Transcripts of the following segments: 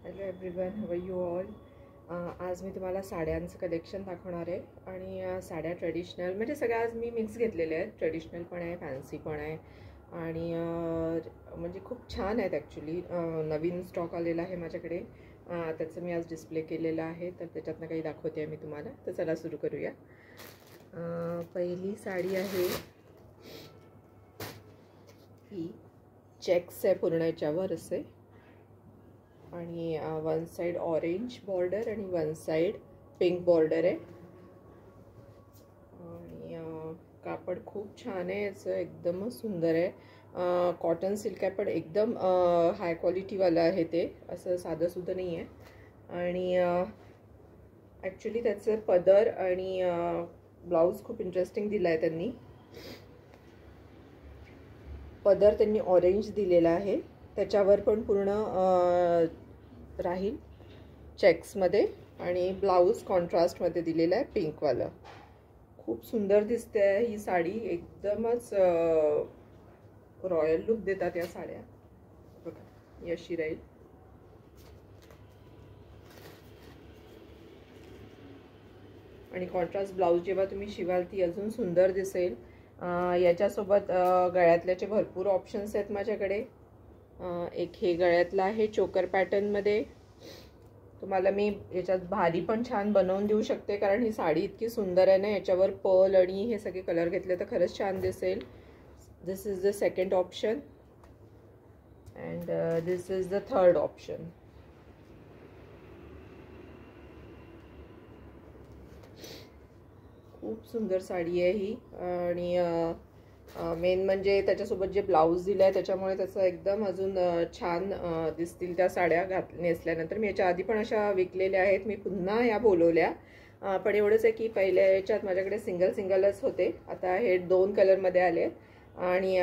Hello everyone, how are you all. आज मी तुम्हाला साड्यांचं कलेक्शन दाखवणार आहे. आणि साड्या ट्रेडिशनल म्हणजे सगळ्या आज मी मिक्स घेतलेल्या आहेत. ट्रेडिशनल पण आहे, फॅन्सी पण आहे आणि म्हणजे खूप छान आहेत. ॲक्च्युली नवीन स्टॉक आलेला आहे माझ्याकडे. त्याचं मी आज डिस्प्ले केलेलं आहे, तर त्याच्यातनं काही दाखवते आहे मी तुम्हाला. तर चला सुरू करूया. पहिली साडी आहे ही. चेक्स आहे पूर्ण याच्यावर असे, आणि वन साइड ऑरेंज बॉर्डर आणि वन साइड पिंक बॉर्डर आहे. आणि कापड खूप छान आहे याचं, एकदमच सुंदर आहे. कॉटन सिल्क आहे, पण एकदम हाय क्वालिटीवालं आहे ते, असं साधंसुद्धा नाही आहे. आणि ॲक्च्युली त्याचं पदर आणि ब्लाऊज खूप इंटरेस्टिंग दिला आहे त्यांनी. पदर त्यांनी ऑरेंज दिलेला आहे, त्याच्यावर पण पूर्ण राहील चेक्समध्ये, आणि ब्लाऊज कॉन्ट्रास्टमध्ये दिलेला आहे पिंकवालं. खूप सुंदर दिसते आहे ही साडी, एकदमच रॉयल लुक देतात या साड्या. बघा ही अशी राहील. आणि कॉन्ट्रास्ट ब्लाऊज जेव्हा तुम्ही शिवाल ती अजून सुंदर दिसेल. याच्यासोबत गळ्यातल्याचे भरपूर ऑप्शन्स आहेत माझ्याकडे. एक हे गळ्यातलं आहे चोकर पॅटर्नमध्ये. तुम्हाला मी याच्यात भारी पण छान बनवून देऊ शकते, कारण ही साडी इतकी सुंदर आहे ना. याच्यावर पर्ल आणि हे सगळे कलर घेतले तर खरंच छान दिसेल. This is the second option and this is the third option. खूप सुंदर साडी आहे ही. आणि मेन म्हणजे त्याच्यासोबत जे ब्लाऊज दिलं आहे त्याच्यामुळे त्याचं एकदम अजून छान दिसतील त्या साड्या नेसल्यानंतर. मी याच्या आधी पण अशा विकलेल्या आहेत, मी पुन्हा या बोलवल्या. पण एवढंच आहे की पहिल्या याच्यात माझ्याकडे सिंगलच होते, आता हे 2 कलरमध्ये आले. आणि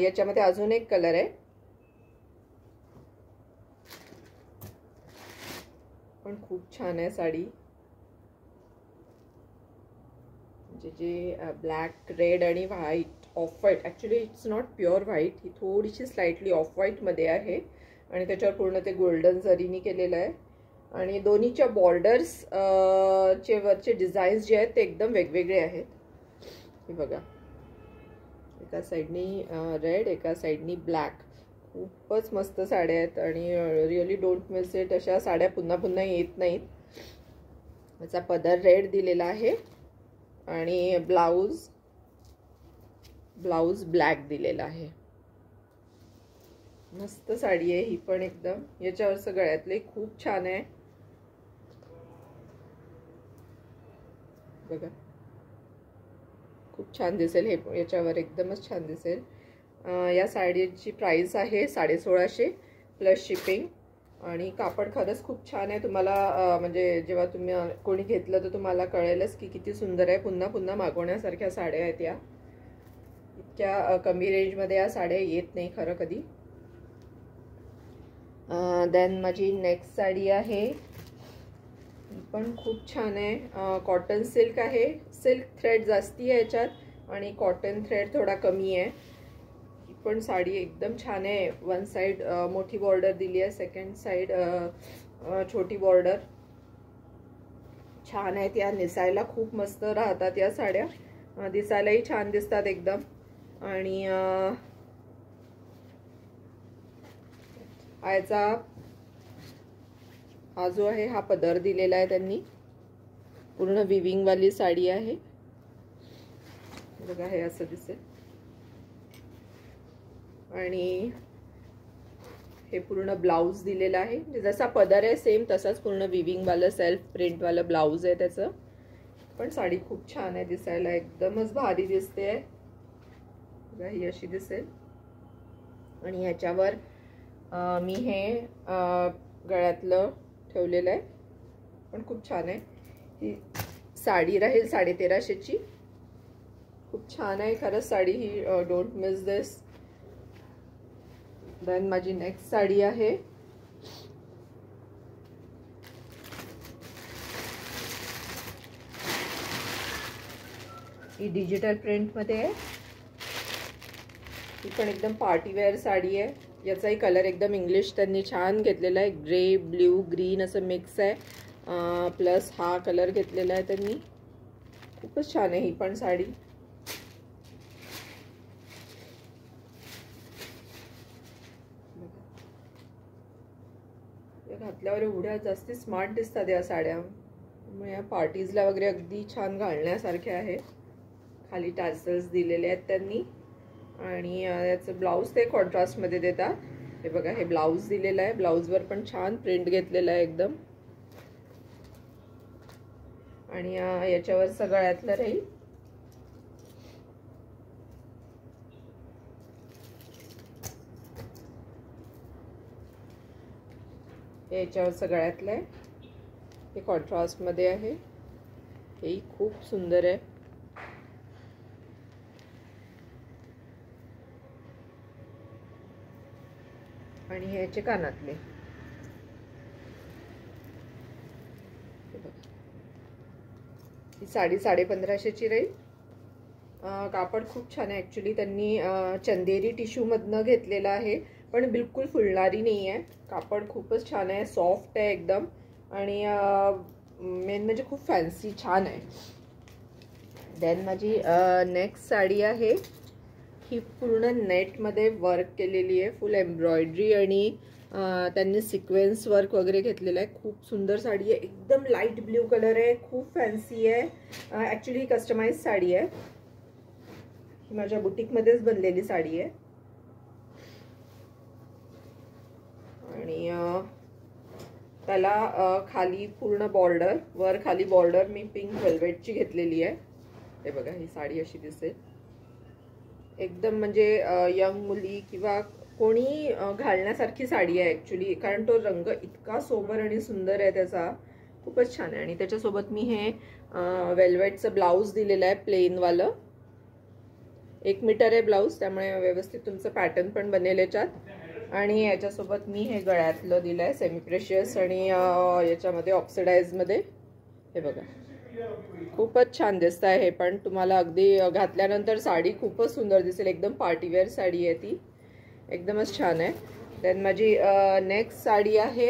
याच्यामध्ये अजून एक कलर आहे, पण खूप छान आहे साडी. जे ब्लॅक, रेड आणि white, off white. Actually it's not pure white, ही थोडीशी स्लाइटली ऑफ व्हाईटमध्ये आहे. आणि त्याच्यावर पूर्ण ते गोल्डन जरीनी केलेलं आहे. आणि दोन्हीच्या बॉर्डर्स चे वरचे डिझाईन्स जे आहेत ते एकदम वेगवेगळे आहेत. हे बघा, एका साईडनी रेड, एका साईडनी ब्लॅक. खूपच मस्त साड्या आहेत आणि रिअली डोंट मिस इट. अशा साड्या पुन्हा पुन्हा येत नाहीत. याचा पदर रेड दिलेला आहे आणि ब्लाऊज ब्लॅक दिलेला आहे. मस्त साडी आहे ही पण एकदम. याच्यावरचं गळ्यातले खूप छान आहे, बघा खूप छान दिसेल हे याच्यावर, एकदमच छान दिसेल. या साडीची प्राइस आहे 1650 प्लस शिपिंग. आणि कापड खरंच खूप छान आहे. तुम्हाला म्हणजे जेव्हा तुम्ही कोणी घेतलं तर तुम्हाला कळेलच की किती सुंदर आहे. पुन्हा पुन्हा मागवण्यासारख्या साड्या आहेत या. इतक्या कमी रेंजमध्ये या साड्या येत नाही खरं कधी. देन माझी नेक्स्ट साडी आहे, पण खूप छान आहे. कॉटन सिल्क आहे. सिल्क थ्रेड जास्ती आहे याच्यात आणि कॉटन थ्रेड थोडा कमी आहे. पण साडी एकदम छान आहे. वन साइड मोठी बॉर्डर दिली आहे, सेकंड साइड छोटी बॉर्डर. छान आहेत या, नेसायला खूप मस्त राहतात या साड्या, दिसायलाही छान दिसतात एकदम. आणि याचा हा जो आहे हा पदर दिलेला आहे त्यांनी. पूर्ण विविंग वाली साडी आहे, बघा हे असं दिसेल. आणि हे पूर्ण ब्लाऊज दिलेला आहे, जसा पदर आहे सेम तसाच पूर्ण विविंग वाला सेल्फ प्रिंट वाला ब्लाऊज आहे त्याचं. पण साडी खूप छान आहे, दिसायला एकदमच भारी दिसते. बघा ही अशी दिसेल. आणि ह्याच्यावर मी हे गळ्यातलं ठेवलेलं आहे, पण खूप छान आहे. ही साडी राहील 1350ची. खूप छान आहे खरंच साडी ही, डोंट मिस दिस. देन माझी नेक्स्ट साडी आहे ही डिजिटल प्रिंटमध्ये आहे. ही पण एकदम पार्टीवेअर साडी आहे. याचाही कलर एकदम इंग्लिश त्यांनी छान घेतलेला आहे, ग्रे ब्ल्यू ग्रीन असं मिक्स आहे, प्लस हा कलर घेतलेला आहे त्यांनी. खूपच छान आहे ही पण साडी. घातल्यावर एवढ्या जास्ती स्मार्ट दिसतात या साड्या, मग या पार्टीजला वगैरे अगदी छान घालण्यासारख्या आहे. खाली टॅसल्स दिलेले आहेत त्यांनी आणि याचं ब्लाऊज ते कॉन्ट्रास्टमध्ये देतात. हे बघा, हे ब्लाऊज दिलेलं आहे, ब्लाऊजवर पण छान प्रिंट घेतलेला आहे एकदम. आणि याच्यावर सगळ्यातलं राहील याच्यावर सगळ्यातलं आहे, हे कॉन्ट्रास्टमध्ये आहे, हेही खूप सुंदर आहे. आणि हे याचे कानातले, ही साडी 1550ची राहील. कापड खूप छान आहे ॲक्च्युली. त्यांनी चंदेरी टिश्यूमधनं घेतलेला आहे, पण बिलकुल फुलणारी नाही आहे. कापड खूपच छान आहे, सॉफ्ट आहे एकदम. आणि मेन म्हणजे खूप फॅन्सी छान आहे. देन माझी नेक्स्ट साडी आहे, ही पूर्ण नेटमध्ये वर्क केलेली आहे, फुल एम्ब्रॉयडरी आणि त्यांनी सिक्वेन्स वर्क वगैरे घेतलेलं आहे. खूप सुंदर साडी आहे, एकदम लाईट ब्ल्यू कलर आहे, खूप फॅन्सी आहे. ॲक्च्युली ही कस्टमाइज साडी आहे, ही माझ्या बुटीकमध्येच बनलेली साडी आहे. आणि त्याला खाली पूर्ण बॉर्डर, वर खाली बॉर्डर मी पिंक वेल्वेटची घेतलेली आहे. हे बघा, ही साडी अशी दिसेल. एकदम म्हणजे यंग मुली किंवा कोणी घालण्यासारखी साडी आहे ॲक्च्युली, कारण तो रंग इतका सोबर आणि सुंदर आहे त्याचा, खूपच छान आहे. आणि त्याच्यासोबत मी हे वेल्वेटचं ब्लाऊज दिलेलं आहे, प्लेनवालं. 1 मीटर आहे ब्लाऊज, त्यामुळे व्यवस्थित तुमचं पॅटर्न पण बनेल याच्यात. आणि याच्यासोबत मी हे गळ्यातलं दिलं आहे सेमी प्रेशियस आणि याच्यामध्ये ऑक्सिडाइजमध्ये. हे बघा, खूपच छान दिसत आहे हे पण. तुम्हाला अगदी घातल्यानंतर साडी खूपच सुंदर दिसेल, एकदम पार्टीवेअर साडी आहे ती, एकदमच छान आहे. देन माझी नेक्स्ट साडी आहे,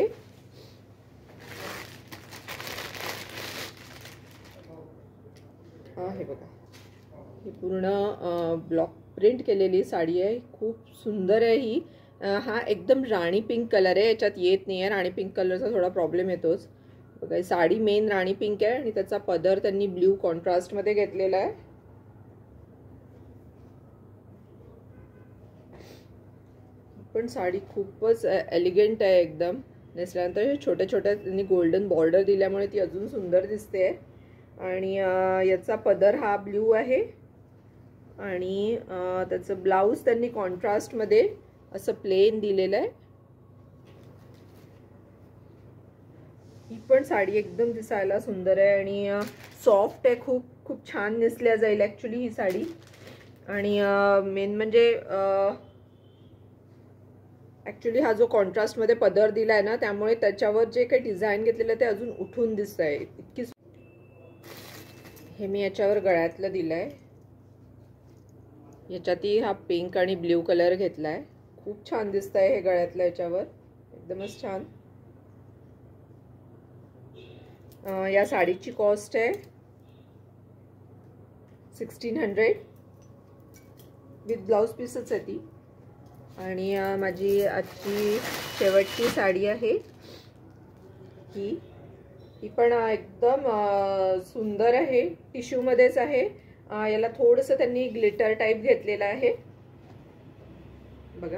हे बघा, ही पूर्ण ब्लॉक प्रिंट केलेली साडी आहे, खूप सुंदर आहे ही. हा एकदम राणी पिंक कलर आहे, याच्यात येत नाही आहे, राणी पिंक कलरचा थोडा प्रॉब्लेम येतोच. बघा, साडी मेन राणी पिंक आहे आणि त्याचा पदर त्यांनी ब्ल्यू कॉन्ट्रास्टमध्ये घेतलेला आहे. पण साडी खूपच एलिगंट आहे एकदम. नेसल्यानंतर छोट्या छोट्या त्यांनी गोल्डन बॉर्डर दिल्यामुळे ती अजून सुंदर दिसते. आणि याचा पदर हा ब्ल्यू आहे आणि त्याचं ब्लाऊज त्यांनी कॉन्ट्रास्टमध्ये असं प्लेन दिलेलं आहे. ही पण साडी एकदम दिसायला सुंदर आहे आणि सॉफ्ट आहे, खूप खूप छान नेसल्या जाईल ॲक्च्युली ही साडी. आणि मेन म्हणजे ॲक्च्युली हा जो कॉन्ट्रास्टमध्ये पदर दिला आहे ना, त्यामुळे त्याच्यावर जे काही डिझाईन घेतलेलं आहे ते अजून उठून दिसत आहे इतकी. हे मी याच्यावर गळ्यातलं दिलं आहे, याच्यातही हा पिंक आणि ब्ल्यू कलर घेतला आहे, खूप छान दिसत आहे हे गळ्यातलं याच्यावर, एकदमच छान. या साडीची कॉस्ट आहे 1600 विथ ब्लाऊज पीसच आहे ती. आणि माझी आजची शेवटची साडी आहे ही पण एकदम सुंदर आहे, टिश्यूमध्येच आहे. याला थोडंसं त्यांनी ग्लिटर टाईप घेतलेलं आहे, बघा.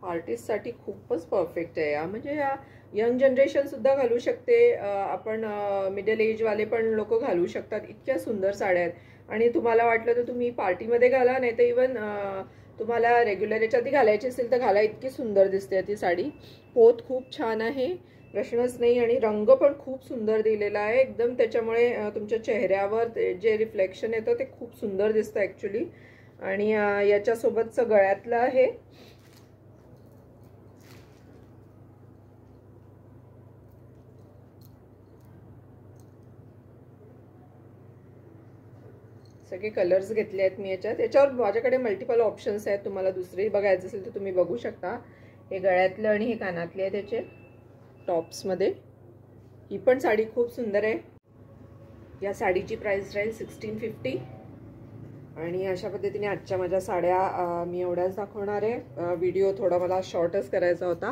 आर्टिस्टसाठी खूपच परफेक्ट आहे म्हणजे या यंग जनरेशन सुद्धा घालू शकते, आपण मिडल एजवाले पण लोक घालू शकतात. इतक्या सुंदर साड्या आहेत. आणि तुम्हाला वाटलं तर तुम्ही पार्टीमध्ये घाला, नाही तर इवन तुम्हाला रेग्युलर याच्यात घालायची असेल तर घाला, इतकी सुंदर दिसते ती साडी. पोत खूप छान आहे, प्रश्नच नाही. आणि रंग पण खूप सुंदर दिलेला आहे एकदम, त्याच्यामुळे तुमच्या चेहऱ्यावर जे रिफ्लेक्शन येतं ते खूप सुंदर दिसतं ॲक्च्युली. आणि याच्यासोबतचं गळ्यातलं आहे, सगळे कलर्स घेतले आहेत मी याच्यावर माझ्याकडे मल्टिपल ऑप्शन्स आहेत. तुम्हाला दुसरे बघायचं असेल तर तुम्ही बघू शकता. हे गळ्यातलं आणि हे कानातले आहे त्याचे टॉप्समध्ये. ही पण साडी खूप सुंदर आहे. या साडीची प्राइस राहील 1650. आणि अशा पद्धतीने आजच्या माझ्या साड्या मी एवढ्याच दाखवणार आहे. व्हिडिओ थोडा मला शॉर्टच करायचा होता,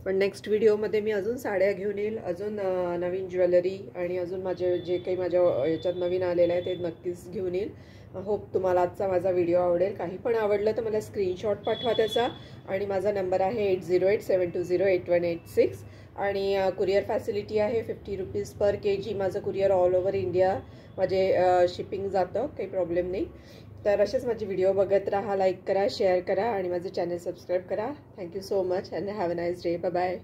पण नेक्स्ट व्हिडिओमध्ये मी अजून साड्या घेऊन येईल, अजून नवीन ज्वेलरी आणि अजून माझे जे काही माझ्या याच्यात नवीन आलेलं आहे ते नक्कीच घेऊन येईल. होप तुम्हाला आजचा माझा व्हिडिओ आवडेल. काही पण आवडलं तर मला स्क्रीनशॉट पाठवा त्याचा. आणि माझा नंबर आहे 8087208186. आणि कुरिअर फॅसिलिटी आहे 50 रुपीज पर kg. माझं कुरिअर ऑल ओव्हर इंडिया माझे शिपिंग जातं, काही प्रॉब्लेम नाही. तर असेच माझे व्हिडिओ बघत राहा, लाईक करा, शेअर करा आणि माझं चॅनल सबस्क्राईब करा. Thank you so much and have a nice day. Bye bye.